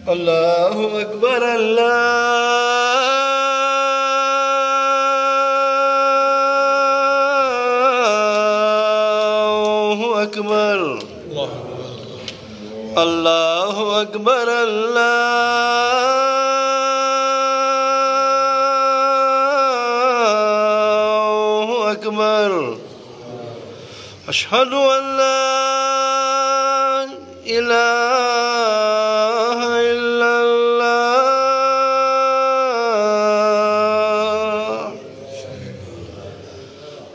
الله أكبر الله أكبر الله أكبر الله أكبر أشهد أن لا إله إلا الله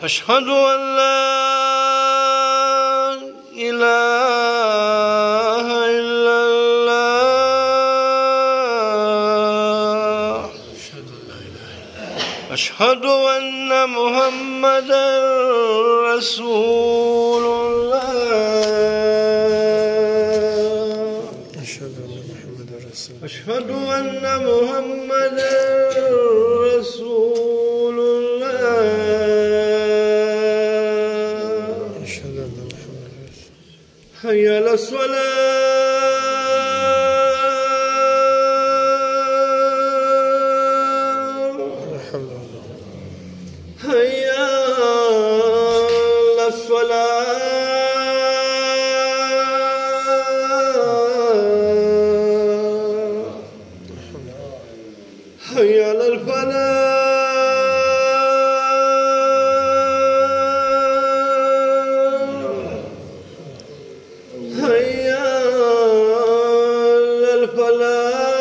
أشهد أن لا إله إلا الله أشهد أن محمدا رسول الله أشهد أن محمدا رسول الله أشهد أن محمدا حي على الصلاة حي على الصلاة حي على الفلاح حي على الفلاح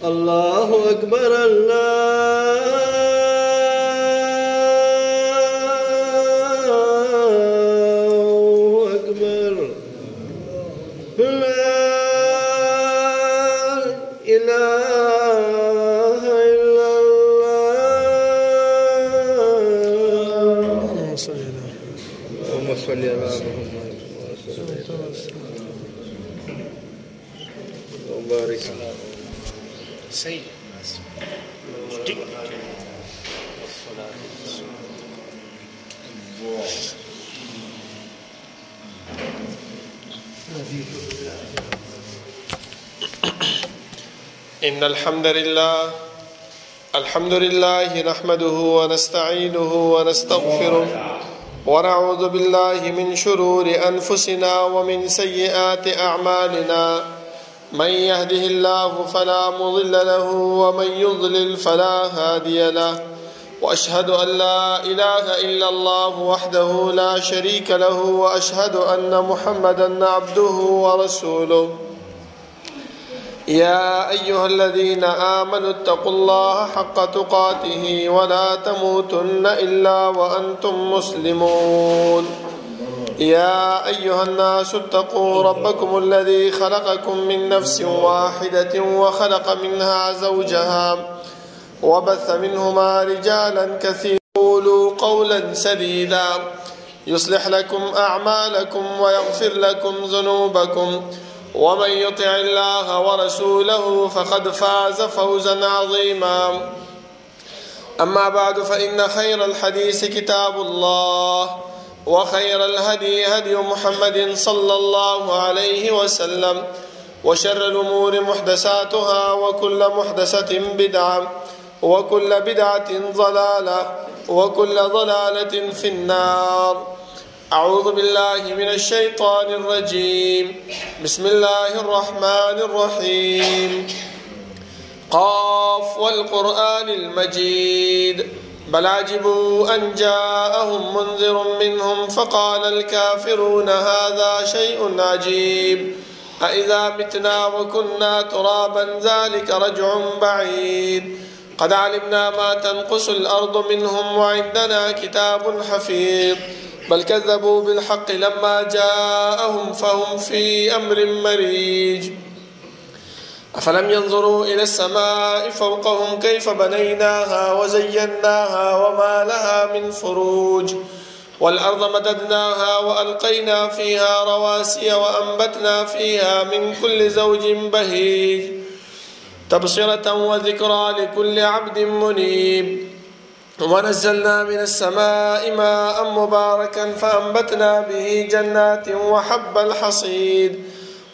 الله أكبر إن الحمد لله نحمده ونستعينه ونستغفره ونعوذ بالله من شرور أنفسنا ومن سيئات أعمالنا من يهده الله فلا مضل له ومن يضلل فلا هادي له وأشهد أن لا إله إلا الله وحده لا شريك له وأشهد أن محمدا عبده ورسوله يا أيها الذين آمنوا اتقوا الله حق تقاته ولا تموتن إلا وأنتم مسلمون يا أيها الناس اتقوا ربكم الذي خلقكم من نفس واحدة وخلق منها زوجها وبث منهما رجالا كثيرا قولوا قولا سديدا يصلح لكم أعمالكم ويغفر لكم ذنوبكم ومن يطع الله ورسوله فقد فاز فوزا عظيما أما بعد فإن خير الحديث كتاب الله وخير الهدي هدي محمد صلى الله عليه وسلم وشر الأمور محدثاتها وكل محدثة بدعة وكل بدعة ضلالة وكل ضلالة في النار. أعوذ بالله من الشيطان الرجيم. بسم الله الرحمن الرحيم. قاف والقرآن المجيد بل عجبوا أن جاءهم منذر منهم فقال الكافرون هذا شيء عجيب أإذا متنا وكنا ترابا ذلك رجع بعيد قد علمنا ما تنقص الأرض منهم وعندنا كتاب حفيظ بل كذبوا بالحق لما جاءهم فهم في أمر مريج أفلم ينظروا إلى السماء فوقهم كيف بنيناها وزيناها وما لها من فروج والأرض مددناها وألقينا فيها رواسي وأنبتنا فيها من كل زوج بهيج تبصرة وذكرى لكل عبد منيب ونزلنا من السماء ماء مباركا فأنبتنا به جنات وحب الحصيد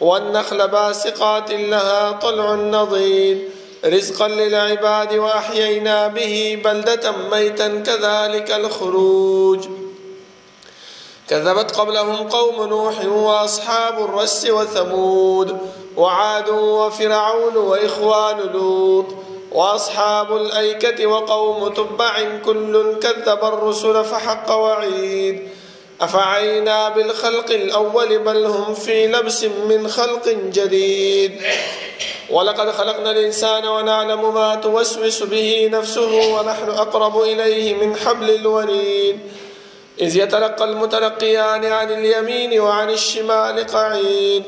والنخل باسقات لها طلع نضيد رزقا للعباد وأحيينا به بلدة ميتا كذلك الخروج كذبت قبلهم قوم نوح وأصحاب الرس وثمود وعاد وفرعون وإخوان لوط وأصحاب الأيكة وقوم تبع كل كذب الرسل فحق وعيد أفعينا بالخلق الأول بل هم في لبس من خلق جديد ولقد خلقنا الإنسان ونعلم ما توسوس به نفسه ونحن أقرب إليه من حبل الوريد إذ يتلقى المتلقيان عن اليمين وعن الشمال قعيد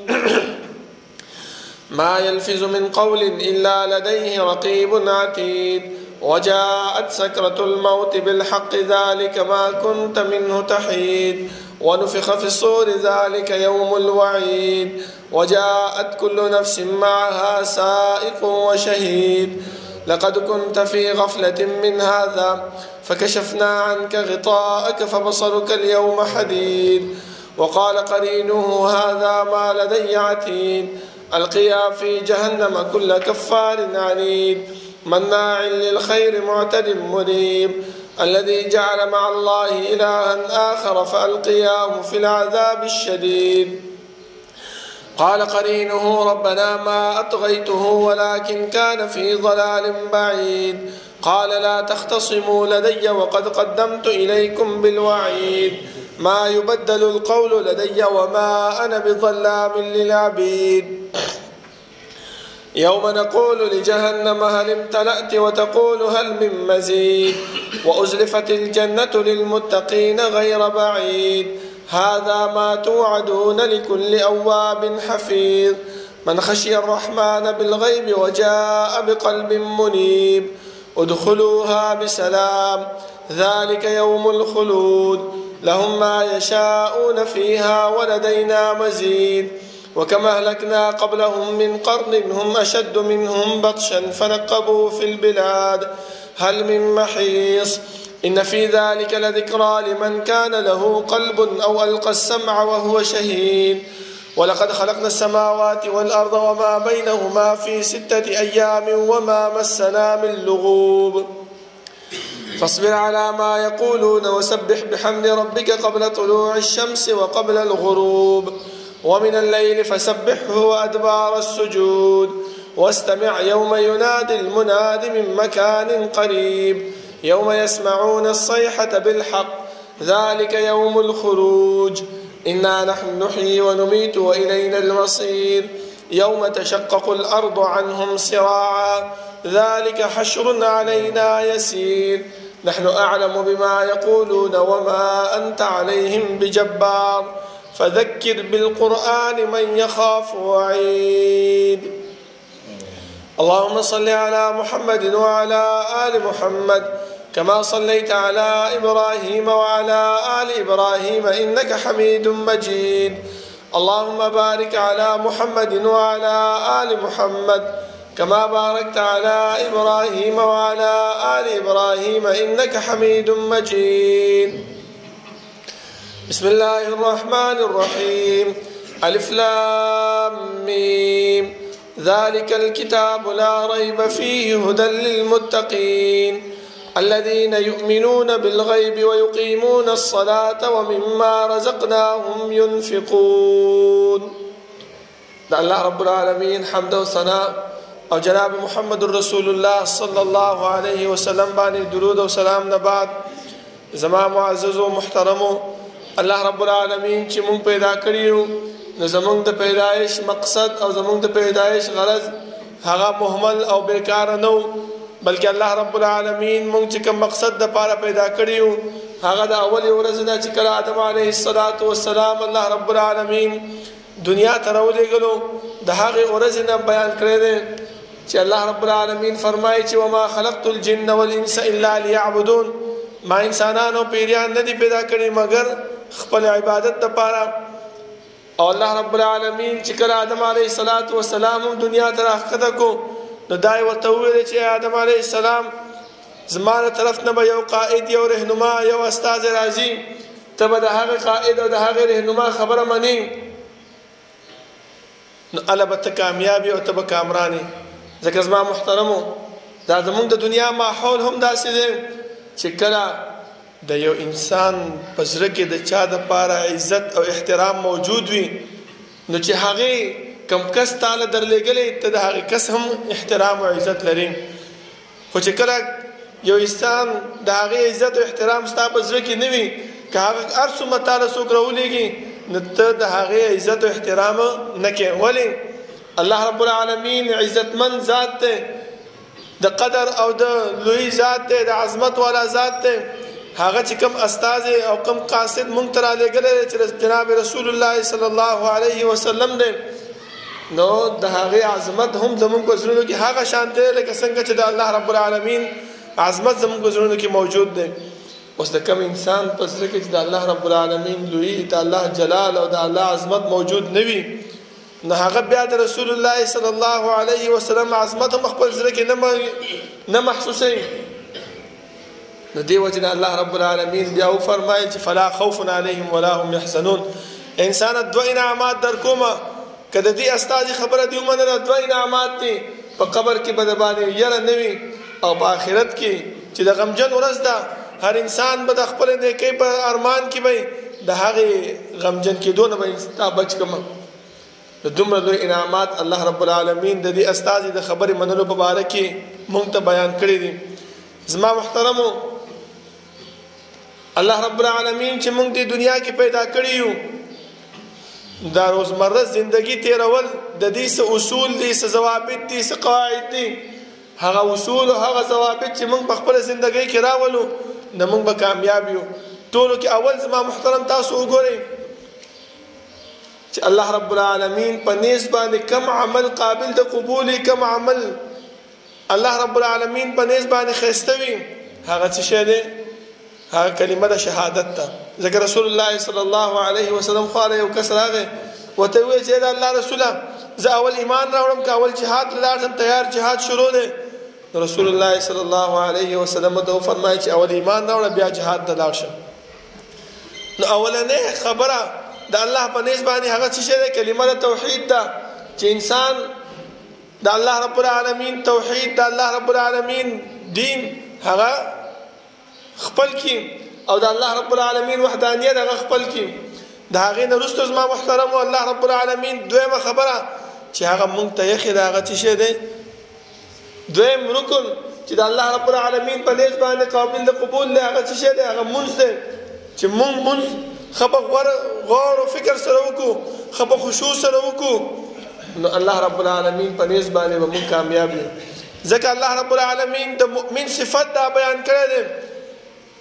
ما يلفظ من قول إلا لديه رقيب عتيد وجاءت سكرة الموت بالحق ذلك ما كنت منه تحيد ونفخ في الصور ذلك يوم الوعيد وجاءت كل نفس معها سائق وشهيد لقد كنت في غفلة من هذا فكشفنا عنك غطاءك فبصرك اليوم حديد وقال قرينه هذا ما لدي عتيد ألقيا في جهنم كل كفار عنيد مناع للخير معتد مريب الذي جعل مع الله إلها آخر فألقياه في العذاب الشديد قال قرينه ربنا ما أطغيته ولكن كان في ضلال بعيد قال لا تختصموا لدي وقد قدمت إليكم بالوعيد ما يبدل القول لدي وما أنا بظلام للعبيد يوم نقول لجهنم هل امتلأت وتقول هل من مزيد وأزلفت الجنة للمتقين غير بعيد هذا ما توعدون لكل أواب حفيظ من خشي الرحمن بالغيب وجاء بقلب منيب ادخلوها بسلام ذلك يوم الخلود لهم ما يشاءون فيها ولدينا مزيد وكما أهلكنا قبلهم من قرن هم أشد منهم بطشا فنقبوا في البلاد هل من محيص إن في ذلك لذكرى لمن كان له قلب أو ألقى السمع وهو شهيد ولقد خلقنا السماوات والأرض وما بينهما في 6 أيام وما مسنا من لغوب فاصبر على ما يقولون وسبح بحمد ربك قبل طلوع الشمس وقبل الغروب ومن الليل فسبحه وأدبار السجود واستمع يوم ينادي المناد من مكان قريب يوم يسمعون الصيحة بالحق ذلك يوم الخروج إنا نحن نحيي ونميت وإلينا المصير يوم تشقق الأرض عنهم سراعا ذلك حشر علينا يسير نحن أعلم بما يقولون وما أنت عليهم بجبار فذكر بالقرآن من يخاف وعيد اللهم صل على محمد وعلى آل محمد كما صليت على إبراهيم وعلى آل إبراهيم إنك حميد مجيد اللهم بارك على محمد وعلى آل محمد كما باركت على إبراهيم وعلى آل إبراهيم إنك حميد مجيد بسم الله الرحمن الرحيم ألف لام ميم ذلك الكتاب لا ريب فيه هدى للمتقين الذين يؤمنون بالغيب ويقيمون الصلاة ومما رزقناهم ينفقون الله رب العالمين حمد وثناء او جناب محمد رسول الله صلى الله عليه وسلم بانی درود و سلام نه بعد زما معزز و محترمو الله رب العالمین چې مونږ پیدا کړیو نو زمونږ د پیدایش مقصد او زمونږ د پیدایش غرض هغه مهمل او بیکار نه بلکې الله رب العالمین مونږ چې کوم مقصد د پاره پیدا کړیو هغه د اول ورځ نه چې کله آدم علیه السلام الله رب العالمین دنیا ته راولېږلو د هغې ورځې نه بیان کړی دی چې الله رب العالمین فرمایي چې وما خلقت الجن والانس الا ليعبدون ما انسانان او پیریان نه دي پیدا کړي مگر خپل عبادت دپاره او الله رب العالمین چې کله آدم علیه السلام هم دنیا ته راښکته کو نو دا یې ورته وویل چې آدم علیه السلام زما له طرف نه به یو قائد یو رهنما یو استاد راځي ته به د هغه قائد او د هغه رهنما خبره منې نو هله به ته کامیاب او ته به کامران یې ځکه زما محترمو دا زمونږ د دنیا ماحول هم داسې دی چې کله د یو انسان په زړه کې د چا دپاره عزت او احترام موجود وي نو چې هغې کم کس تاله درلېږلی ته د هغې کس هم احترام او عزت لري خو چې کله یو انسان د هغې عزت او احترام ستا په زړه کې نه وي که هغه هر څومره تاله څوک راولېږي نو ته د هغې عزت او احترام نه کوې ولې الله رب العالمین عزتمند ذات دی د قدر او د لوی ذات دی د عظمت والا ذات دی هغه چې کوم استازی او کوم قاصد مونږ ته رالیږلی چې جناب رسول الله صلی الله علیه وسلم دی نو د هغې عظمت هم زمونږ په زړونو کې هغه شان دی لکه څنګه چې د الله رب العالمین عظمت زمونږ په زړونو کې موجود دی اوس د کوم انسان په زړه کې چې د الله رب العالمین لوی د الله جلال او د الله عظمت موجود نه وي نو هغه بیا د رسول الله صلی الله علیه وسلم عظمت هم خپل زړه کې نه محسوسوي نو دې وجې نه الله رب العالمین بیا وفرمایي چې فلا خوف علیهم ولا هم یحزنون انسانه دوه انعامات در کومه که د دې استازي خبره دې ومنله دوه انعامات دي په قبر کې به د باندې یره نه وي او په آخرت کې چې د غمجن ورځ ده هر انسان به د خپل نیکۍ په ارمان کې به د هغې غمجن کېدو نه به تا بچ کړم د دومره لوی انعامات الله رب العالمین د دې استازي د خبرې منلو په باره کې موږ ته بیان کړي دي زما محترمو الله رب العالمین چې موږ د دنیا کې پیدا کړي یو دا روزمره زندگی تیرول د دې څه اصول دي څه ضوابط دي څه قواعد دي هغه اصول او هغه ضوابط چې موږ په خپل زندگی کې راولو نو موږ به کامیاب یو ټولو کې اول زما محترم تاسو وګورئ چې الله رب العالمین په نیز باندې کم عمل قابل د قبول کم عمل الله رب العالمین په نیز باندې ښایسته وي هغه څه شی دی هغه کلمه د شهادت ده ځکه رسول الله صلی الله علیه وسلم خواله یو کس راغی ورته وویل چې د الله رسوله زه اول ایمان راوړم که اول جهاد ته لاړ شم تیار جهاد شروع دی رسول الله صلی الله علیه وسلم ته وفرمایي چې اول ایمان راوړه بیا جهاد ته لاړ شم نو اولنۍ خبره د الله په نیز باندې هغه څه شی دی کلمه د توحید ده چې انسان د الله رب العالمین توحید د الله رب العالمین دین هغه خپل کی او د الله رب العالمین وحدانیت هغه خپل کی د هغې نه وروسته زما محترمو الله رب العالمین دویمه خبره چې هغه مونږ ته یخې د هغه څه شی دی دویم رکن چې د الله رب العالمین په نیز باندې قابل د قبول دی هغه څه شی دی هغه مونځ دی چې مونږ ښه په غور او فکر سره وکړو ښه په خشوع سره وکړو نو الله رب العالمین په نیز باندې به مونږ کامیاب یو ځکه الله رب العالمین د مؤمن صفت دا بیان کړی دی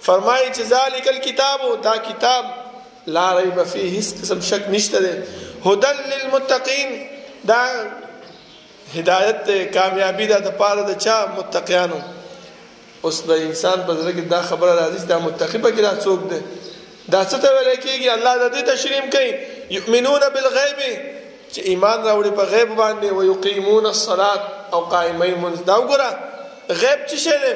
فرمایي چې ذالک الکتاب دا کتاب لا ریب فیه هیڅ قسم شک نشته دی هدى للمتقین دا هدایت دی کامیابی دا د پاره د چا متقیانو اوس د انسان په زړه کې دا خبره راځي چې دا متقی پکې دا څوک دی دا څه ته ویل کېږي الله د دې تشریح کوي یؤمنون بالغیب چې ایمان راوړي په غیب باندې ویقیمون الصلاة او قائمي لمونځ دا وګوره غیب څه شی دی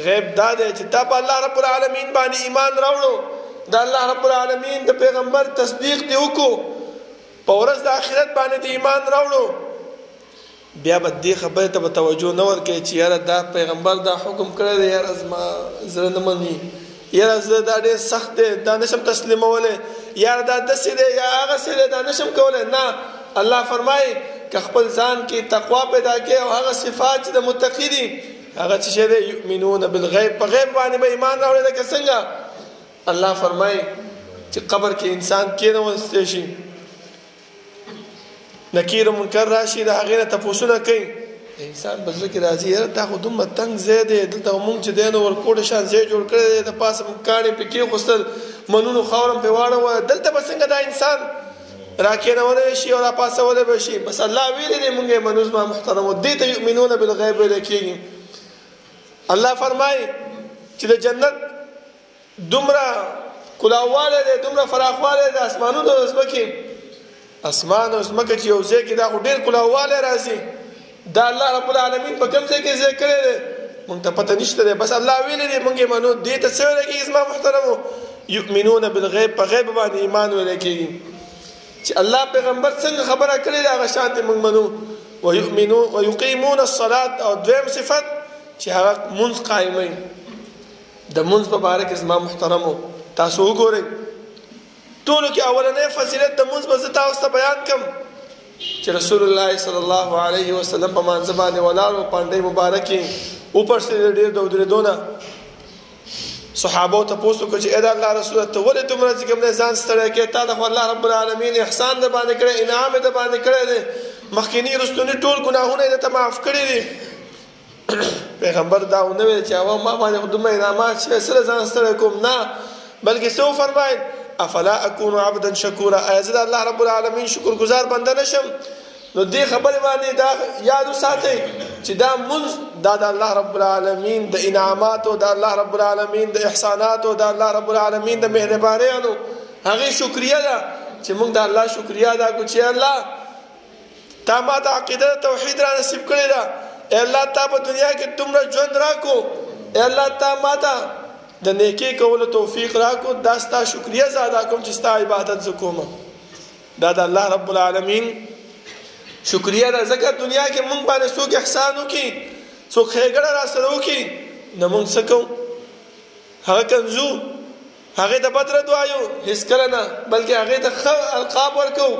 غیب دا دی چې تا په الله رب العالمین باندې ایمان راوړو د الله رب العالمین د پیغمبر تصدیق دی وکړو په ورځ د آخرت باندې د ایمان راوړو بیا به دې خبرې ته به توجه نه ورکوي چې یاره دا پیغمبر دا حکم کړی دی یاره زما زړه نه مني یاره زه دا ډېر سخت دی دا نشم تسلیمولی یاره دا داسې دی یا هغسې دی دا نشم کولی نه الله فرمایي که خپل ځان کې تقوا پیدا کړي او هغه صفات چې د متقي دي هغه څه شی دی یؤمنون بالغیب په غیب باندې به ایمان راوړي لکه څنګه الله فرمایي چې قبر کې انسان کېنوستی شي نکیر و منکر راشي د هغې نه تپوسونه کوي انسان په زړه کې راځي یاره دا خو دومره تنګ ځای دی دلته مونږ چې دی نو ورکوټه شان ځای جوړ کړی دی د پاسه کاڼې پرې کېښوستل منونو خاوره هم پرې واړوه دلته به څنګه دا انسان راکېنولی شي او راپاسولی به شي بس الله ویلی دی مونږ یې منو زما محترمو دې ته یؤمنون بالغیب ویلی کېږي الله فرمایي چې د جنت دومره کلاوالی دی دومره فراخوالی د اسمانونو د ځمکې اسمان او ځمکه چې یو ځای کې دا خو ډېر کلاوالی راځي دا الله رب العالمین په کوم ځای کې ځای کړی دی مونږ ته پته نشته دی بس الله ویلی دی مونږ یې منو دې ته څه ویلی کېږي زما محترمو یؤمنون بالغیب په غیب باندې ایمان ویلی کېږي چې الله پیغمبر څنګه خبره کړې ده هغه شانتې مونږ منو ویقیمون الصلاة او دویم صفت چې هغه مونځ قایموي د مونځ په باره کې زما محترمو تاسو وګورئ ټولو کې اولنی فضیلت د مونځ به زه تاسو ته بیان کړم چې رسول الله صلی الله علیه وسلم په مانځه باندې ولاړ و پانډۍ مبارکې وپړسېدې ډېر د ودرېدو نه صحابو تپوس وکړه چې ای د الله رسوله ته ولې دومره چې کوم دی ځان ستړی کوې تا د خو الله رب العالمین احسان در باندې کړی انعام یې در باندې کړی دی مخکیني رستوني ټول ګناهونه یې درته معاف کړي دي پیغمبر دا ونه ویل چې هغه ما باندې خو دومره انعامات شوی سره ځان ستړی کوم نه بلکې څه وفرمایل افلا اکون عبدا شکورا ایا زه د الله رب العالمین شکر گزار بنده نشم نو دې خبرې باندې دا یاد وساتئ چې دا مونځ دا د الله رب العالمین د انعاماتو د الله رب العالمین د احساناتو د الله رب العالمین د مهربانیانو هغې شکریه ده چې موږ د الله شکریه ادا کړو چې الله تا ما ته عقیده توحید را نصیب کړې ده ای الله تا په دنیا کې دومره ژوند راکړو ای الله تا ما ته د نیکۍ کولو توفیق راکړو دا ستا شکریه زه ادا کوم چې ستا عبادت زه کوم دا د الله رب العالمین شکریه ده ځکه دنیا کې موږ باندې څوک احسان وکړي څوک ښېګړه را سره وکړي نه موږ څه کوو هغه کنځو هغې ته بد رد وایو هېڅ کله نه بلکې هغې ته ښه القاب ورکوو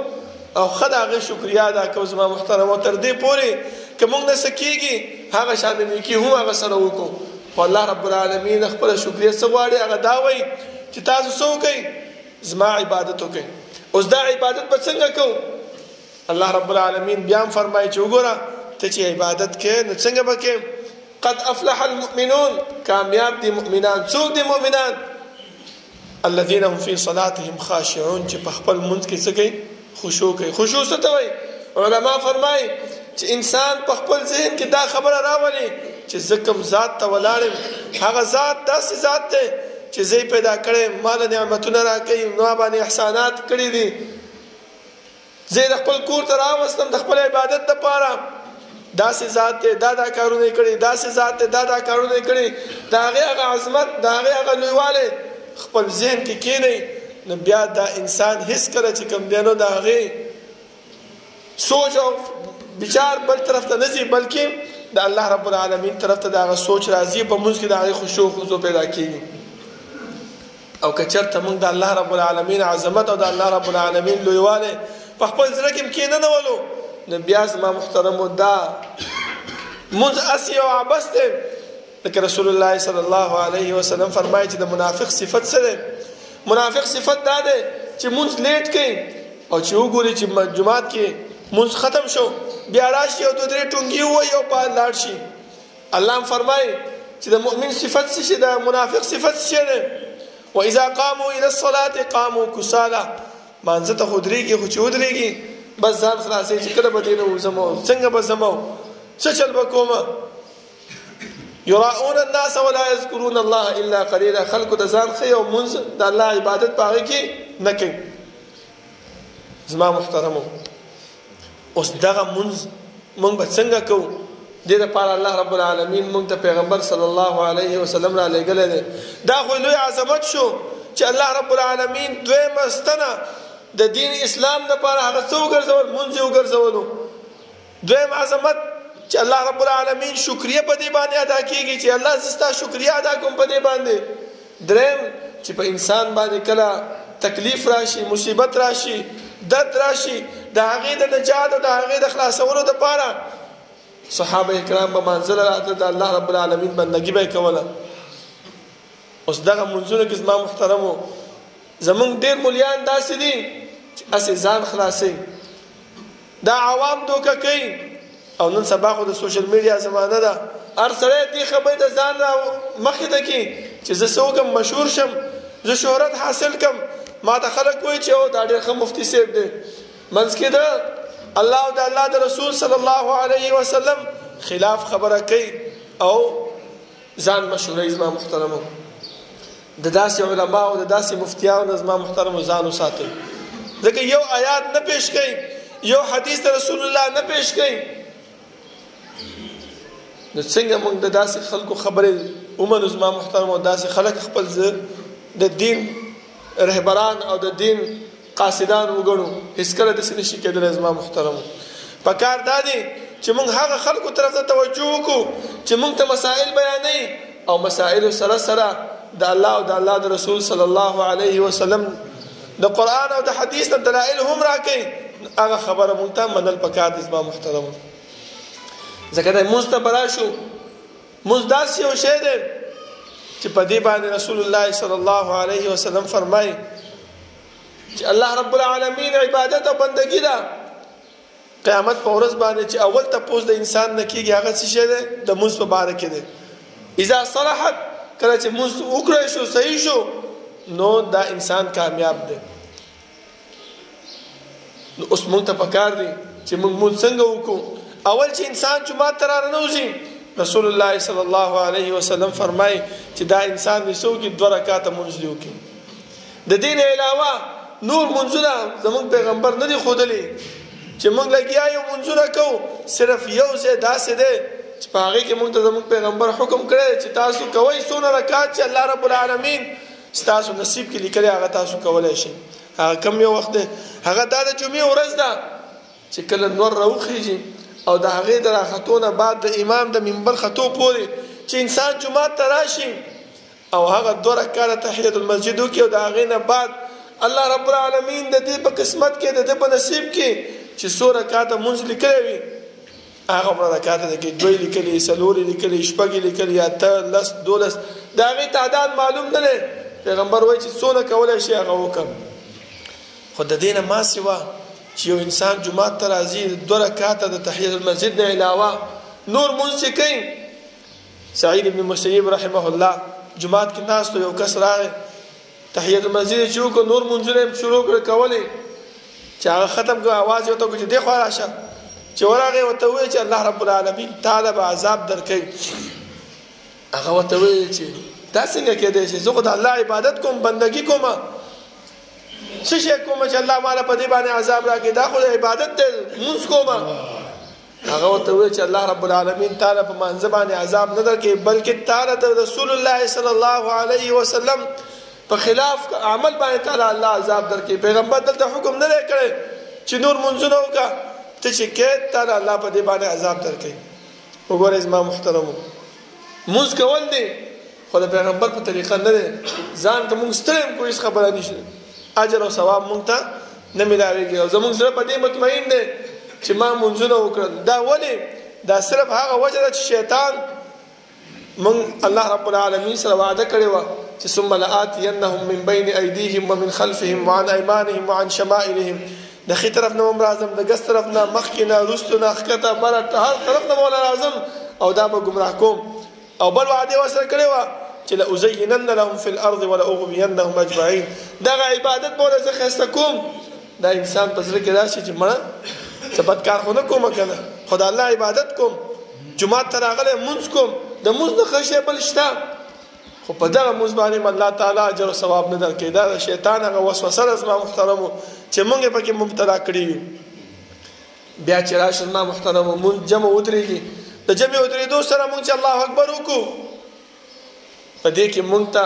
او ښه د هغې شکریه ادا کوو زما محترمو تر دې پورې که موږ نه څه کېږي هغه شان د نیکي هم هغه سره وکړو خو الله رب العالمین خپله شکریه څه غواړي هغه دا وایي چې تاسو څه وکئ زما عبادت وکئ اوس دا عبادت به څنګه کوو الله رب العالمین بیا هم فرمایي چې وګوره ته چې عبادت کوې نو څنګه به کوې قد افلح المؤمنون کامیاب دي مؤمنان څوک دي مؤمنان الذين هم في صلاتهم خاشعون چې په خپل منځ کې څه کوي خشوع کوي خشوع څه ته وایي علما فرمایي چې انسان په خپل ذهن کې دا خبره راولي چې زه کوم ذات ته ولاړ یم هغه ذات داسې ذات دی چې زه یې پیدا کړی ماله نعمتونه راکوي ما باندې احسانات کړي دي زه د خپل کور ته راوستم د خپل عبادت دپاره داسې ذات دی دا کارونه یې کړي داسې ذات دی دا کارونه یې کړي د هغې هغه عظمت د هغې هغه لویوالی خپل ذهن کې کښېنئ نو بیا دا انسان هېڅ کله چې کوم دی نو د هغې سوچ او بچار بل طرف ته نه ځي بلکې د الله رب العالمین طرف ته د هغه سوچ راځي په مونځ کې د هغې خشوع خضوع پیدا کېږي او که چېرته موږ د الله رب العالمین عظمت او د الله رب العالمین لویوالی په خپل زړه کې کېننولو نو بیا زما محترمو دا مونځ هسې یو عبث دی لکه رسول الله صلی الله علیه وسلم فرمایي چې د منافق صفت څه دی منافق صفت دا دی چې مونځ لیټ کوي او چې وګوري چې جماعت کې مونځ ختم شو بیا راشي او 2-3 ټونګې ووایي او په لاړ شي الله هم فرمایي چې د مؤمن صفت څه شي د منافق صفت څه شی دی واذا قاموا الى الصلاه قاموا كسالى مانځه ته خو درېږي خو چې ودرېږي بس ځان خلاصوي چې کله به دې نه وځم څنګه به ځم څه چل به کوم یراؤون الناس ولا یذکرون الله الا قلیلا خلکو د ځان ښیي او مونځ د الله عبادت په هغې کې نه کوي زما محترمو اوس دغه مونځ موږ به څنګه کوو دې دپاره الله رب العالمین موږ ته پیغمبر صلی الله علیه وسلم را لېږلی دی دا خو لوی عظمت شو چې الله رب العالمین دویمه ستنه د دین اسلام دپاره هغه څه وګرځول مونځ یې وګرځولو دویم عظمت چې الله رب العالمین شکریه په دې باندې ادا کېږي چې الله زه ستا شکریه ادا کوم په دې باندې دریم چې په انسان باندې کله تکلیف راشي مصیبت راشي درد راشي د هغې د نجات او د هغې د خلاصولو دپاره صحابه کرام به منزل راته د الله رب العالمین بندګي به یې کوله اوس دغه منځونه کې زما محترمو زمونږ ډېر مولیان داسې دي چې هسې ځان خلاصوي دا عوام دوکه کوي او نن سبا خو د سوشل میډیا زمانه ده هر سړی دې خبرې ته ځان را مخې ته کړي چې زه څه وکړم مشهور شم زه شهرت حاصل کړم ما ته خلک وایي چې او دا ډېر ښه مفتي صاحب دی منځ کې ده الله او د الله د رسول صلی الله علیه وسلم خلاف خبره کوي او ځان مشهوروي زما محترمو د داسې علماو د داسې مفتیانو زما محترمو ځان وساتئ ځکه یو آیات نه پیش کوي یو حدیث د رسول الله نه پیش کوي نو څنګه موږ د داسې خلکو خبرې ومنو زما محترم او داسې خلک خپل د دین رهبران او د دین قاصدان وګڼو هیڅ کله داسې نشي کېدلی زما محترم پکار دا دی چې موږ هغه خلکو طرف ته توجه وکړو چې موږ ته مسائل بیانوي او مسائلو سره سره د الله او د الله د رسول صلی الله علیه وسلم د قرآن او د حدیث نه دلایل هم راکوي هغه خبره موږ ته منل پکار دي زما محترم ځکه د مونځ ته به راشو مونځ داسې یو شی دی چې په دې باندې رسول الله صلی الله علیه وسلم فرمایي چې الله رب العالمین عبادت او بندګي ده قیامت په ورځ باندې چې اول تپوس د انسان نه کېږي هغه څه شی دی د مونځ په باره کې دی اذا صلحت کله چې مونځ وکړی شو صحیح شو نو دا انسان کامیاب دی نو اوس مونږ ته پکار دی چې مونږ مونځ څنګه وکړو اول چې انسان جمعه ته راننوځي رسول الله صلی الله علیه وسلم فرمایي چې دا انسان دې څوکي 2 رکعاته مونځ دی وکړي د دې نه علاوه نور مونځونه زموږ پیغمبر نه دی ښودلی چې مونږ لګیا یو مونځونه کوو صرف یو ځای داسې دی چې په هغې کې مونږ ته زموږ پیغمبر حکم کړی چې تاسو کوئ څونه رکعات چې الله رب العالمین ستاسو نصیب کې لیکلی هغه تاسو کولی شئ هغه کم یو وخت دی هغه دا د جمعې ورځ ده چې کله نور راوخیږي او د هغې د راختو نه بعد د امام د منبر ختو پورې چې انسان جمعات ته راشي او هغه 2 رکعاته تحیت المسجد وکړي او د هغې نه بعد الله رب العالمین د دې په قسمت کې د دې په نصیب کې چې 100 رکعاته مونځ لیکلی وي هغه عمره رکعاته ده کې 2 لیکلي 4 لیکلي 6 لیکلي 8 10 12 د هغې تعداد معلوم نه دی پیغمبر وایي چې څونه کولی شي هغه وکړه خو د دې نه ما سوا چې یو انسان جمعات ته راځي 2 رکعاته د تحیت المسجد نه علاوه نور مونځ چې کوي سعید ابن مسیب رحمه الله جمعات کې ناست یو کس راغی تحیت المسجد چې وکړو نور مونځونه یې شروع کړل کولې چې هغه ختم کړ اواز یې ورته وکړ چې دې خوا راشه چې ورغی ورته وویل چې الله رب العالمین تعالی به عذاب درکوي هغه ورته وویل چې دا څنګه کېدی شي زه خو د الله عبادت کوم بندګي کوم څه شی کوم چې الله مالا په دې باندې عذاب راکړي دا خو عبادت دی مونځ کوم هغه ورته وویل چې الله رب العالمین تعالی په مانځه باندې عذاب نه درکوي بلکې تعالی د رسول الله صلی الله علیه وسلم په خلاف عمل باندې تعالی الله عذاب درکوي پیغمبر دلته حکم نه دی کړی چې نور مونځونه وکړه ته چې کې تعالی الله په دې باندې عذاب درکوي وګورئ زما محترمو مونځ کول دی خو د پیغمبر په طریقه نه دی ځان ته مونږ ستړی یم کوو هېڅ خبره نشته اجر او ثواب مونږ ته نه میلاویږي او زمونږ زړه په دې مطمئن دی چې ما مونځونه وکړل دا ولې دا صرف هغه وجه ده چې شیطان مونږ الله رب العالمین سره وعده کړې وه چې ثم لآتینهم من بین ایدیهم ومن خلفهم وعن ایمانهم وعن شمائلهم د ښي طرف نه هم راځم د ګس طرف نه مخکې نه وروستو نه ښکته بره هر طرف نه به وله راځم او دا به ګمراه کوم او بل وعده یې ورسره کړې وه چې لأزینن لهم فی الارض ولأغوینهم اجمعین دغه عبادت به ورله زه ښایسته کوم دا انسان په زړه کې راشي چې مړه څه بد کار خو نه کومه که نه خو د الله عبادت کوم جومات ته راغلی مونځ کوم د مونځ نه ښه شی بل شته خو په دغه مونځ باندې الله تعالی اجر او ثواب نه درکوي دا د شیطان هغه وسوسه ده زما محترمو چې مونږ یې پکې مبتلا کړي یو بیا چې راشي زما محترمو مونځ جمع ودرېږي د جمع ودرېدو سره مونږ چې الله اکبر وکړو په دې کې مونږ ته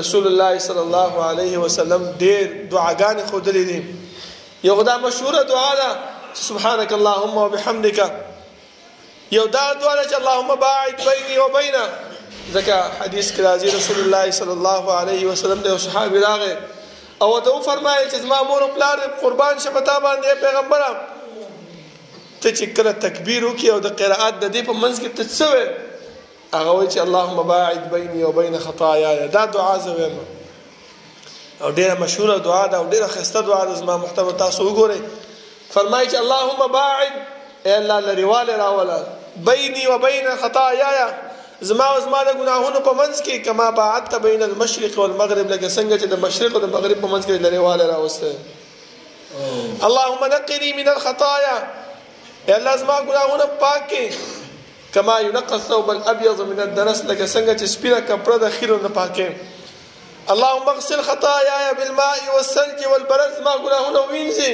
رسول الله صلی الله علیه وسلم ډېر دعاګانې ښودلې دي یو دا مشهوره دعا ده چې سبحانک اللهم وبحمدک یو دا دعا ده چې اللهم باعد بیني وبینه ځکه حدیث کې راځي رسول الله صلی الله علیه وسلم د یو صحابي راغی او ورته وفرمایل چې زما مور او پلار قربان شه په تا باندې پیغمبره ته چې کله تکبیر وکړي او د قرائت د دې په منځ کې ته څه وایې هغه وایي چې اللهم باعد بیني وبین خطایایا دا دعا زه وایم او ډېره مشهوره دعا ده او ډېره ښایسته دعا ده زما محترم تاسو وګورئ فرمایي چې اللهم باعد ای الله لرېوالی راوله بیني وبین خطایایا زما او زما د ګناهونو په منځ کې کما باعدت بین المشرق والمغرب لکه څنګه چې د مشرق او د مغرب په منځ کې لرېوالی راوستی اللهم نقني من الخطایا ای الله زما ګناهونه پاک کړي کما ينقى الثوب الابيض من الدنس لکه څنګه چې سپینه کپړه د خیرو نه پاکې اللهم اغسل خطاياي بالماء والثلج والبرد ما ګناهونه وینځي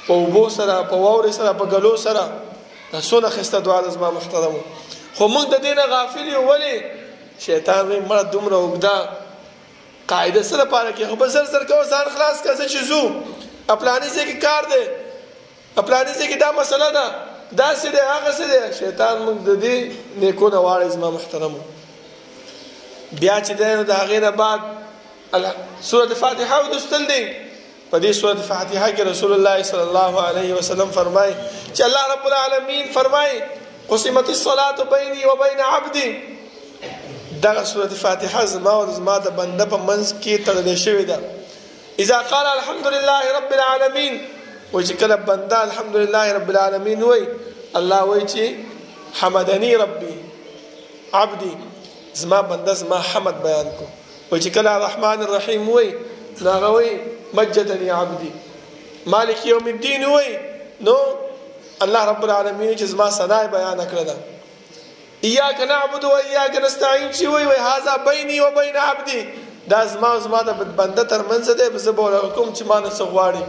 په اوبو سره په واورې سره په ګلو سره دا څونه ښایسته دعا ده زما محترمو. خو موږ د دې نه غافل یو. ولې؟ شیطان وایي مړه دومره اوږده قاعده څه لپاره کې؟ خو به زر زر کوه ځان خلاص کړه چې ځو پلاني ځای کې کار دی، پلاني ځای کې دا مسله ده، داسې دی هغسې دی. شیطان موږ د دې نیکو نه واړی زما محترمو. بیا چې دی نو د هغې نه بعد سورة فاتحه ولوستل دی. په دې سورة فاتحه کې رسول الله صلی الله علیه وسلم فرمایي چې الله رب العالمین فرمایي قسمت الصلاة بیني و بین عبدي. دغه سورة فاتحه زما او زما د بنده په منځ کې تړلې شوې ده. اذا قال الحمد لله رب العالمین، وایي چې کله بنده الحمد لله رب العالمین وایي، الله وایي چې حمدني ربي عبدي، زما بنده زما حمد بیان کو. وایي چې کله الرحمن الرحیم وایي نو هغه وایي مجدني عبدي. مالک یوم الدین وایي نو الله رب العالمین چې زما ثنا بیان کړه ده. ایاک نعبد و ایاک نستعین چې وایي هذا بیني و بین عبدي، دا زما د بنده ترمنځ دی، زه به ورته کوم چې ما نه څه غواړي.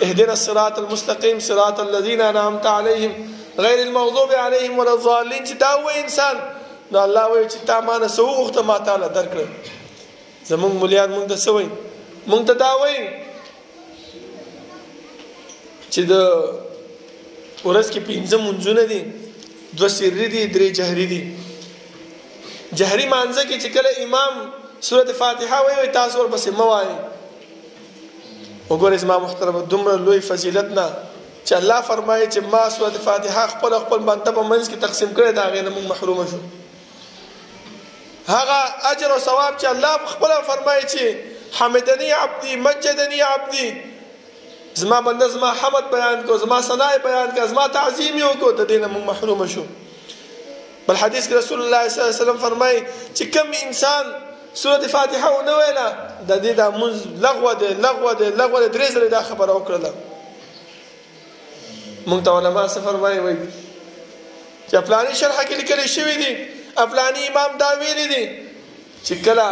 اهدنا الصراط المستقیم صراط الذین انعمت علیهم غیر المغضوب علیهم ولا الضالین. چې دا وایي انسان نو الله وایي چې تا ما نه څه وغوښته ما تعالی درکړه. زمونږ مولیان مونږ ته څه وایي؟ مونږ ته دا وایي چې د ورځ کې 5 منځونه دي، 2 سري دي، 3 جهري دي. جهري مانځه کې چې کله امام سورة فاتحه وایي تاسو ورپسې مه وایئ. وګورئ زما محترم دومره لوی فضیلت نه چې الله فرمایي چې ما سورة فاتحه خپل بنده په منځ کې تقسیم کړې، د هغې نه موږ محرومه شو. هغه اجر او ثواب چې الله خپله فرمایي چې حمدني عبدي مجدني عبدي، زما بنده زما حمد بیان کو، زما ثنا بیان کو، زما تعظیم یې وکړو، د دې نه موږ محرومه شو. بل حدیث کې رسول الله صلی الله علیه وسلم فرمایي چې کوم انسان سورة فاتحه ونه ویله د دې دا مونځ لغوه دی لغوه دی لغوه دی. 3 ځلې دا خبره وکړله. موږ ته علما څه فرمایي؟ وایي چې فلاني شرحه کې لیکلي شوي دي، فلاني امام دا ویلي دي چې کله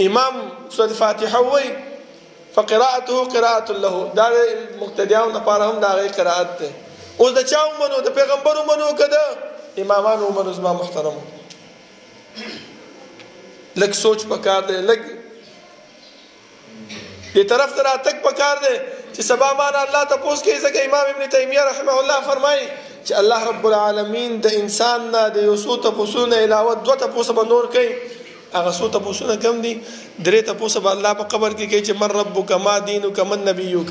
امام سورة فاتحه وایي فقراءته قراءة له، دا د مقتدیانو لپاره هم د هغې قرائت دی. اوس د چا ومنو؟ د پیغمبر ومنو که د امامانو ومنو؟ زما محترمو لږ سوچ پکار دی، لږ دې طرف ته راتګ پکار دی چې سبا مانا الله تپوس کوي. ځکه امام ابن تیمیه رحمه الله فرمایي چې الله رب العالمین د انسان نه د یو څو تپوسونو نه علاوه 2 تپوسه به نور کوي. هغه څو تپوسونه کم دي؟ 3 تپوسه به الله په قبر کې کوي چې من ربک ما دینک من نبیک.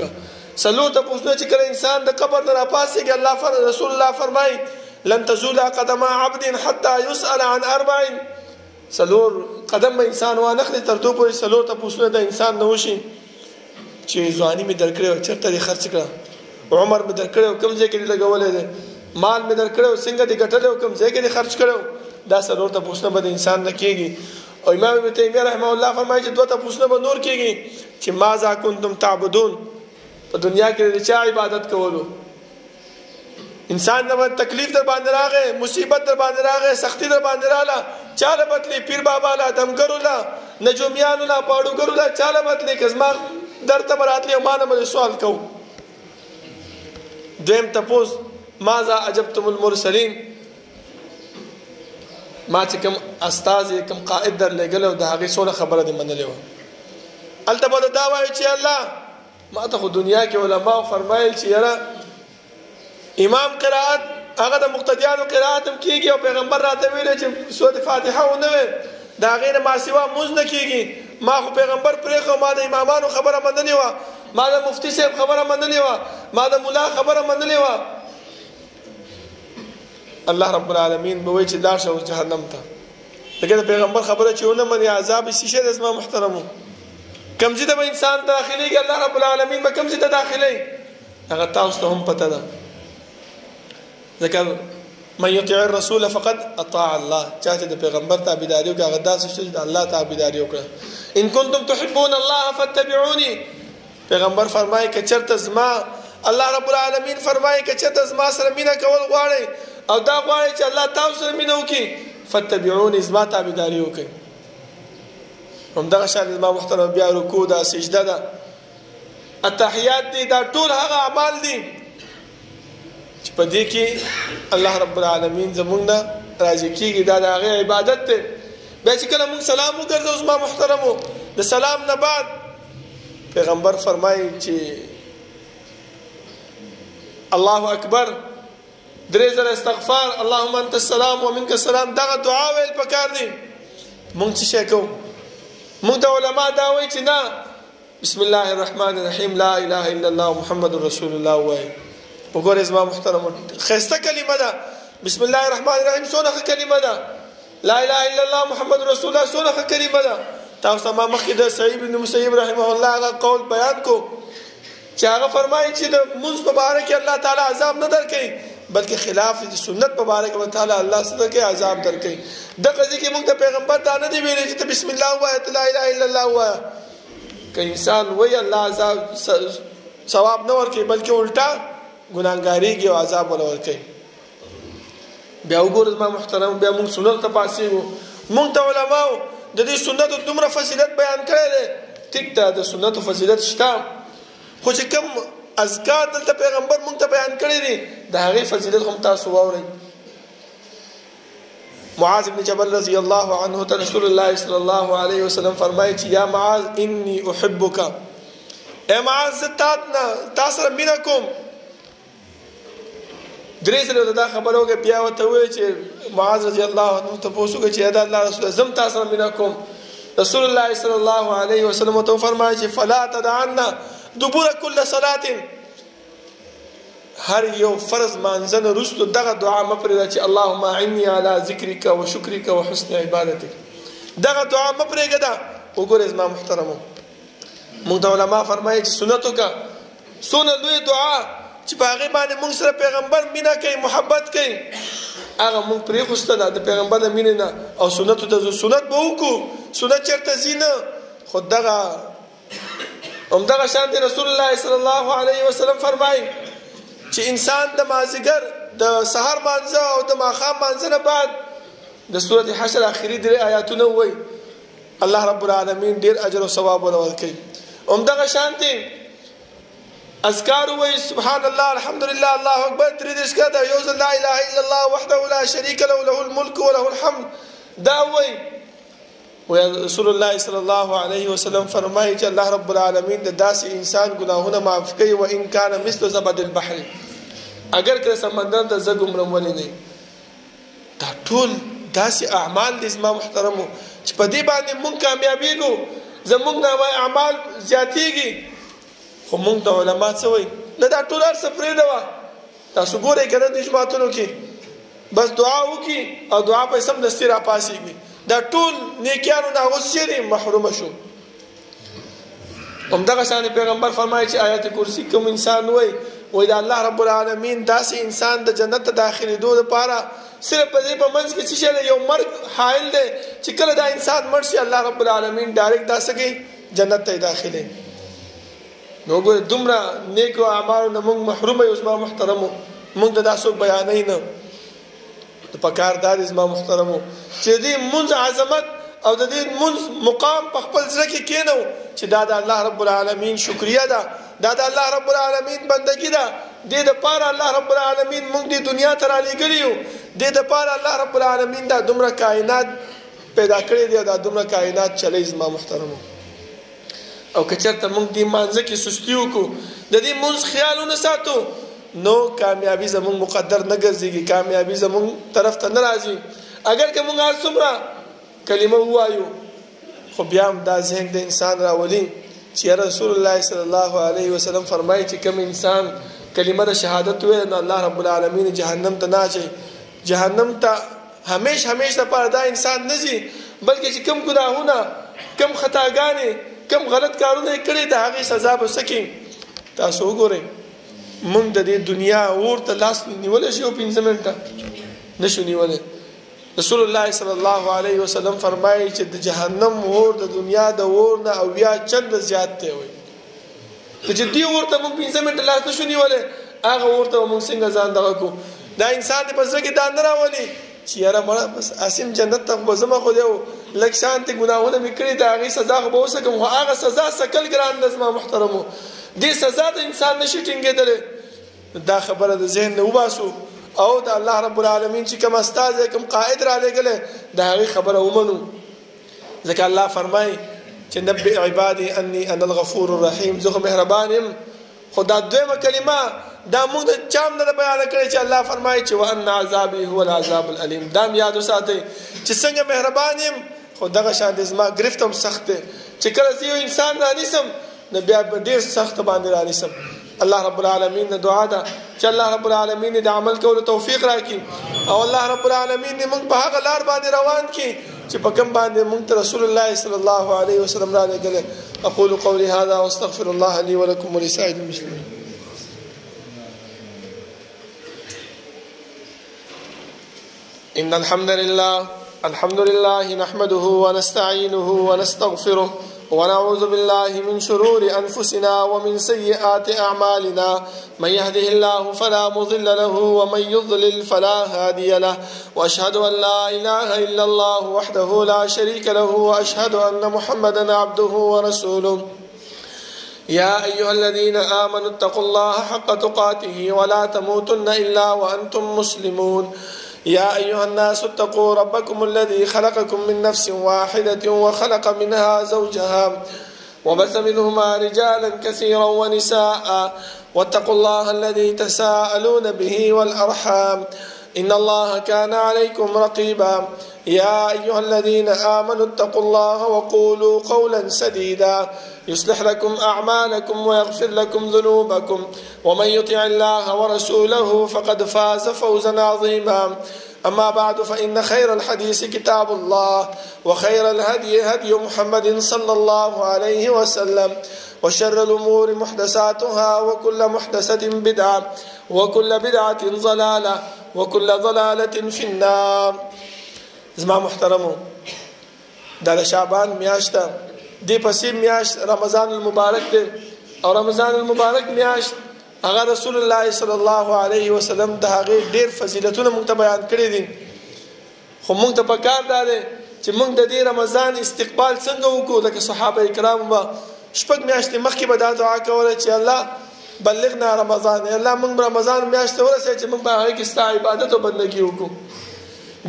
4 تپوسونه چې کله انسان د قبر نه راپاسېږي الله رسول الله فرمایي لن تزول قدم عبد حتى يسأل عن 4. 4 قدم به انسان وانخلي تر څو پورې 4 تپوسونه د انسان نه وشي چې ځواني مې درکړې چېرته دې خرڅ کړه، عمر مې درکړی کوم ځای کې دې لګولی دی، مال مې درکړی څنګه دې ګټلی کوم ځای کې دې خرچ کړی. دا 4 تپوسونه به د انسان نه کېږي. او امام ابن تیمیه رحمه الله فرمایي چې 2 تپوسونه به نور کېږي چې ماذا کنتم تعبدون، په دنیا کې د چا عبادت کولو. انسان نه تکلیف در باندې راغی، مصیبت در باندې راغی، سختی در باندې رااله، چاله بتلی پیر بابا لا دمګرو لا نجومیانو لا پاړوګرو لا چاله بتلی کزما درته براتلی او ما نه سوال کو. دویم تپوس ماذا عجبتم المرسلین، ما چې کوم استاد کوم قائد در لګلو د هغې څونه خبره دې منلې وه. هلته به دا وایي چې الله ما ته خو دنیا کې علماو فرمایل چې یاره امام قرائت هغه د مقتدیانو قرائت هم کېږي او پیغمبر راته ویلی چې سورة فاتحه ونه وی د هغې نه ما سوا مونځ نه کېږي. ما خو پیغمبر پرېښو، ما د امامانو خبره منلې وه، ما د مفتي صاحب خبره منلې وه، ما د ملا خبره منلې وه. الله رب العالمین به وایي چې لاړ شه اوس جهنم ته. لکه د پیغمبر خبره چې ونه منې عذاب شیشه دی. زما محترمو کوم ځای ته به انسان داخلېږي الله رب العالمین به کوم ځای ته داخلوي هغه تاسو ته هم پته ده. ځکه من یطیع الرسول فقد اطاع الله، چا چې د پیغمبر تابعداري وکړه هغه داسې شته چې د الله تابعداري وکړه. ان کنتم تحبون الله فاتبعوني، پیغمبر فرمایي که چېرته زما الله رب العالمین فرمایي که چېرته زما سره مینه کول غواړئ او دا غواړئ چې الله تاسو سره مینه وکړي فاتبعوني، زما تابعداري وکړئ. همدغه شان زما محترم بیا رکوع ده، سجده ده، التحیات دي، دا ټول هغه اعمال دي چې په دې کې الله رب العالمین زمونږ نه راضي کېږي دا د هغې عبادت دی بیا چې کله مونږ سلام وګرځو زما محترمو د سلام نه بعد پیغمبر فرمایي چې الله اکبر 3 استغفار اللهم انت السلام ومنك السلام دغه دعا ویل پکار دي مونږ څه شي کوو مونږ ته علما دا وایي چې نه بسم الله الرحمن الرحیم لا اله الا الله محمد رسول الله وایي وګورئ زما محترم ښایسته کلمه ده بسم الله الرحمن الرحیم څونه ښه کلمه ده لا اله الا الله محمد رسول الله څونه ښه کلمه ده تاسو ما مخکې د سعید بن مسیب رحمه الله هغه قول بیان کو چې هغه فرمایي چې د منځ په باره کې الله تعالی عذاب نه درکوي بلکې خلاف د سنت په باره کې تعالی الله څه کوي عذاب درکوي دغه ځکه موږ د پیغمبر دا نه دی ویلي چې بسم الله وایه لا اله الا الله وایه که انسان وایي الله عذاب ثواب نه ورکوي بلکې الټا ګناهګاریږي او عذاب ولا ورکوي بیا وګورئ زما محترم بیا موږ سنت ته پاسېږو موږ ته علماو د دې سنتو دومره فضیلت بیان کړی دی ټیک ده د سنتو فضیلت شته خو چې کوم اذکار دلته پیغمبر مونږ ته بیان کړی دي د هغې فضیلت هم تاسو واورئ معاذ بن جبل رضی الله عنه ته رسول الله صلی الله علیه وسلم فرمایي چې یا معاذ انی احبک اے معاذ زه تا سره مینه کوم 3 ځله دا خبره وکړه بیا ورته ووایي چې معاذ رضی الله عنه تپوس وکړه چې دا الله رسول زم تا سره مینه کوم رسول الله صلی الله علیه وسلم ته فرمایي چې فلا تدعنا دبور كل صلاة هر یو فرض مانځنه وروسته دغه دعا مه پرېږده چې اللهم اعني على ذکرک وشکرک وحسن عبادتک دغه دعا مه پرېږده وګورئ زما محترمو موږ ته علما فرمایي چې سنت وکړه څونه لوی دعا چې په هغې باندې موږ سره پیغمبر مینه کوي محبت کوي هغه موږ پرېښوسته ده د پیغمبر د مینې نه او سنتو ته سنت به وکړو سنت چېرته ځي نه خو دغه همدغه شان دی رسول الله صلی الله علیه وسلم فرمایي چې انسان د مازدیګر د سحر مانځه او د ماښام مانځه نه بعد د سورة حشر آخري 3 آیاتونه ووایي الله رب العالمین ډېر اجر او ثواب ورله ورکوي همدغه شان دی اذکار ووایي سبحان الله الحمدلله الله اکبر 33 کاته یو ځل لا اله الا الله وحده لا شریک له له الملک وله الحمد دا ووایي رسول الله صلی الله علیه وسلم فرمایي چې الله رب العالمین د داسې انسان ګناهونه معاف کوي و ان کان مثل زبد البحر اگر که سمندر ته زګ عمر ولې نه دا ټول داسې اعمال دي زما محترمو چې په دې باندې مونږ کامیابېږو زمونږ نه اعمال زیاتېږي خو مونږ ته علما څه وایي نه دا ټول هر څه پرېږدوه تاسو ګورئ که نه د جوماتونو کې بس دعا وکړي او دعا په سمدستي راپاڅېږي دا ټول نیکیانو نه هغه څه دي محرومه شو همدغه شان پیغمبر فرمایي چې آیت کرسی کوم انسان وایي دا الله رب العالمین داسې انسان د جنت ته داخلېدو دپاره صرف په دې په منځ کې څه شی دی یو مرګ حایل دی چې کله دا انسان مړ شي الله رب العالمین ډایرکټ داسې کوي جنت ته یې داخلوي نو ګورئ دومره نیکو اعمالو نه موږ محرومه یو زما محترمو موږ ته دا څوک بیانوي نه پکار دا دی زما محترمو چې د دې منځ عظمت او د دې منځ مقام په خپل زړه کې کېنو چې دا د الله رب العالمین شکریه ده دا د الله رب العالمین بندګي ده دې دپاره الله رب العالمین موږ دې دنیا ته رالیږلي یو دې دپاره الله رب العالمین دا دومره کائنات پیدا کړی دی او دا دومره کائنات چلی زما محترمو او که چېرته موږ دې مانځه کې سستي وکړو د دې منځ خیال ونه ساتو نو کامیابی زمون مقدر نه ګرځيږي کامیابی زمون طرف ته نه راځي اگر که موږ هر څومره کلمه ووایو خو بیا هم دا ذهن د انسان راولي چې رسول الله صلی الله علیه وسلم فرمایي چې کوم انسان کلمه د شهادت ووایي نو الله رب العالمین جهنم ته نه اچوي جهنم ته همیش لپاره دا انسان نه ځي بلکې چې کوم ګناهونه کوم خطاګانې کوم غلط کارونه یې کړي د هغې سزا به څه کوي تاسو وګورئ مونږ د دې دنیا اور ته لاس نیولی شي او 5 منټه نشو نیولی رسول الله صلی الله علیه وسلم فرمایي چې د جهنم اور د دنیا د اور نه 80 چند زیات دی وایي چې دې اور ته مونږ 5 منټه لاس نشو نیولی هغه اور ته مونږ څنګه ځان دغه کو دا انسان دې په زړه کې دا نه راولي چې یاره مړه بس اسیم جنت ته به زما خو دی لږ شانتې ګناهونه مې کړي د هغې سزا خو به وسکم خو هغه سزا سکل ګران ده زما محترمو دې سزا د انسان نشي ټینګېدلی دا خبره د ذهن نه وباسو او د الله رب العالمین چې کوم استاد کوم قائد را لګله دا هغه خبره ومنو ځکه الله فرمای چې نبئ عبادي اني انا الغفور الرحيم زه مهربان يم. خدا دویمه کلمه دا موږ د چام نه بیان کړی چې الله فرمایي چې وان عذابي هو العذاب الالم. دا یاد وساتئ چې څنګه مهربان يم خو دغه شان د زما گرفتم سخت دی چې کله زه یو انسان رانیسم نو بیا به ډېر سخت باندې رانیسم. الله رب العالمین نه دعا ده چې الله رب العالمین د عمل کولو توفیق راکړي او الله رب العالمین موږ په هغه لار باندې روان کړي چې په کوم باندې موږ ته رسول الله صلی الله علیه وسلم را لېږلی. اقول قولي هذا واستغفر الله لي ولكم ولسائر المسلمين. إن الحمد لله نحمده ونستعينه ونستغفره ونعوذ بالله من شرور أنفسنا ومن سيئات أعمالنا. من يهده الله فلا مضل له ومن يضلل فلا هادي له وأشهد أن لا إله إلا الله وحده لا شريك له وأشهد أن محمدا عبده ورسوله. يا أيها الذين آمنوا اتقوا الله حق تقاته ولا تموتن إلا وأنتم مسلمون. يا أيها الناس اتقوا ربكم الذي خلقكم من نفس واحدة وخلق منها زوجها وبث منهما رجالا كثيرا ونساء واتقوا الله الذي تساءلون به والأرحام إن الله كان عليكم رقيبا. يا أيها الذين آمنوا اتقوا الله وقولوا قولا سديدا يصلح لكم أعمالكم ويغفر لكم ذنوبكم ومن يطع الله ورسوله فقد فاز فوزا عظيما. أما بعد فإن خير الحديث كتاب الله وخير الهدي هدي محمد صلى الله عليه وسلم وشر الأمور محدثاتها وكل محدثة بدعة وكل بدعة ضلالة وكل ضلالة في النار. زما محترمو دا شعبان میاشت دی پسې میاشت رمضان المبارک دی او رمضان المبارک میاشت هغه رسول الله صلی الله علیه وسلم د هغه ډیر فضیلتونه موږ ته بیان کړی دي. خو موږ ته پکار دی چې موږ د دې رمضان استقبال څنګه وکړو. لکه صحابه کرام به شپږ میاشتې مخکې به دا دعا کوله چې الله بلغنا رمضان، الله موږ رمضان میاشت ورسې چې موږ به هغه کې ستا عبادت او بندګي وکړو.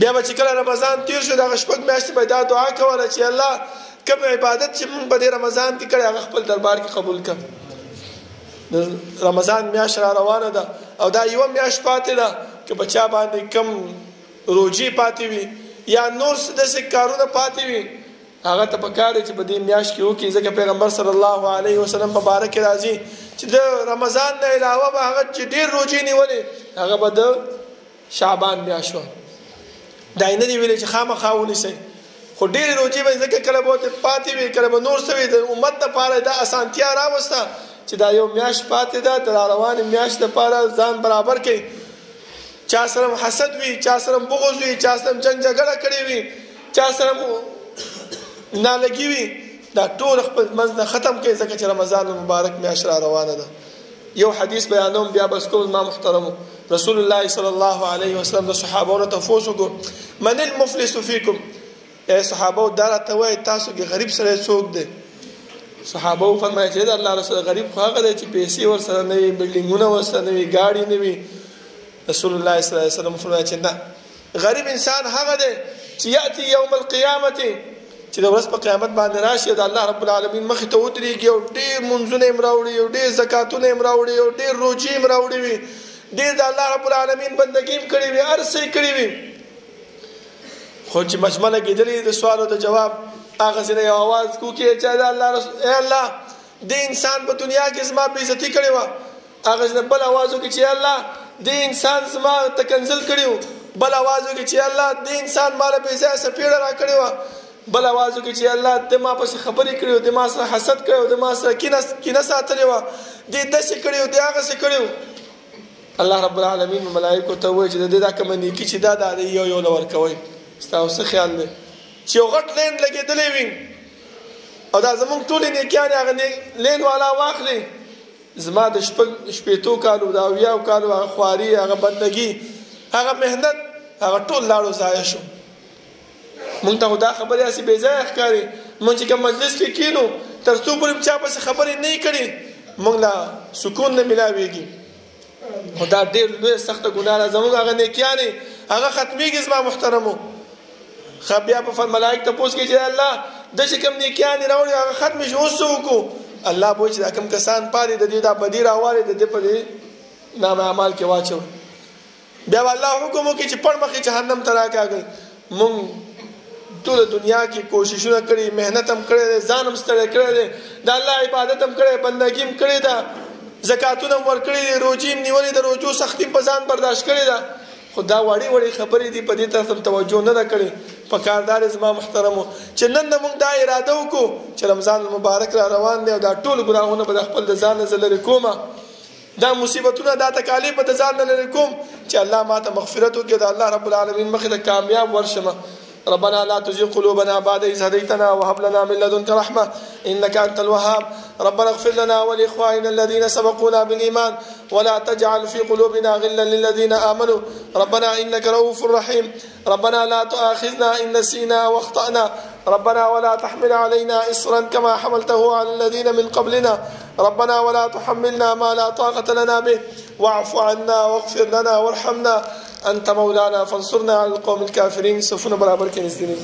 بیا به چې کله رمضان تیر شو دغه شپږ میاشتې به دا دعا کوله چې الله کوم عبادت چې موږ په دې رمضان کې کړی هغه خپل دربار کې قبول کړه. رمضان میاشت را روانه ده او دا یو میاشت پاتې ده که بچا باندې کم روجي پاتې وي یا نور داسې کارونه پاتې وي هغه ته پکار دی چې په دې میاشت کې وکړي. ځکه پیغمبر صلی الله علیه وسلم مبارک راځي چې د رمضان نه علاوه به هغه چې ډېر روجي نیولې هغه به د شعبان میاشت وه. دا یې نه دي ویلي چې خامخا ونیسئ، خو ډېرې روجې به ځکه کله به پاتې وي کله به نور څه وي. د امت دپاره دا اسانتیا راوسته چې دا یو میاشت پاتې ده د راروانې میاشت دپاره ځان برابر کړئ. چا سره حسد وي، چا سره بغض وي، چا سره جنګ جګړه کړې وي، چا سره نالګي وي، دا ټول خپل منځ نه ختم کړئ ځکه چې رمضان مبارک میاشت را روانه ده. یو حدیث بیانوم بیا بس کوم ما محترمو. رسول الله صلی الله علیه وسلم د صحابو نه تفوس وکړو من المفلس فیکم. ای صحابو دا راته وایي تاسو کې غریب سره څوک دی؟ صحابو فرمایي چې الله رسول غریب خو هغه دی چې پیسې ورسره نه وي، بلډینګونه ورسره نه وي، ګاډي نه وي. رسول الله صلی الله علیه وسلم فرمایي چې نه، غریب انسان هغه دی چې یأتي یوم القیامت چې د ورځ په قیامت باندې راشي د الله رب العالمین مخې ته ودرېږي او ډېر منځونه یې راوړي او ډېر زکاتونه یې راوړي او ډېر روجې یې راوړي وي، ډېر د الله رب العالمین بندګي یې کړې وي، هر څه یې کړي وي. خو چې مجمله کېدلې د سوال او د جواب هغه ځینې یو اواز کوکې چې د الله رسول ای الله دې انسان په دنیا کې زما بېعزتي کړې وه. هغه ځینې بل اواز وکړي چې الله دې انسان زما تکنزل کړی و. بل اواز وکړي چې الله دې انسان ماله بېځایه څپېړه را کړې وه. بل اواز وکړي چې الله د ما پسې خبرې کړې و، د ما سره حسد کړی و، د ما سره کینه ساتلې وه، دې داسې کړی و، دې هغسې کړی و. الله رب العالمین ملایکو ته ووایي چې د دې دا کومه نیکي چې دا د یو یو له ورکوئ. ستاسو څه خیال دی چې یو غټ لین لګېدلی وي او دا زمونږ ټولې نیکیانې هغه لین والا واخلي، زما د شپېتو کالو د اویاو کالو هغه خواري، هغه بندګي، هغه محنت، هغه ټول لاړو ضایع شو. مونږ ته خو دا خبرې هسې بې ځایه ښکاري. مونږ چې کوم مجلس کې کینو تر څو پورې چا پسې خبرې نه یې کړي مونږ له سکون نه میلاویږي. خو دا ډېر لوی سخته ګناه ده. زموږ هغه نیکیانې هغه ختمېږي زما محترمو. ښه بیا په ملایک تپوس کوي چې الله د چې کوم نیکیانې راوړي هغه ختمې شي، اوس څه وکړو؟ الله به وایي چې دا کوم کسان پارې د دې دا بدي راوالې د دې په دې نامه اعمال کې واچوئ. بیا به الله حکم وکړي چې پړ مخې جهنم ته راکاږئ. مونږ ټول دنیا کې کوششونه کړي، محنت هم کړی دی، ځان هم ستړی کړی دی، د الله عبادت هم کړی، بندګي هم کړې ده، زکاتونه هم ورکړي دي، روجې هم نیولې ده، روجو سختي په ځان برداشت کړې ده. خو دا وړې وړې خبرې دي، په دې طرف هم توجه نه ده کړې. په کاردار زما محترمو چې نن موږ دا اراده وکړو چې رمضان المبارک را روان دی او دا ټول ګناهونه به د خپل د ځان نه لرې کومه، دا مصیبتونه دا تکالیف به د ځان نه لرې کوم، چې الله ماته مغفرت وکړي، د الله رب العالمین مخې ته کامیاب ورشمه. ربنا لا تزغ قلوبنا بعد إذ هديتنا وهب لنا من لدنك رحمة إنك أنت الوهاب. ربنا اغفر لنا ولإخواننا الذين سبقونا بالإيمان ولا تجعل في قلوبنا غلا للذين آمنوا ربنا إنك رؤوف رحيم. ربنا لا تؤاخذنا إن نسينا واخطأنا ربنا ولا تحمل علينا إصرا كما حملته على الذين من قبلنا ربنا ولا تحملنا ما لا طاقة لنا به واعف عنا واغفر لنا وارحمنا أنت مولانا فانصرنا على القوم الكافرين. صفونا برابر كنيستين.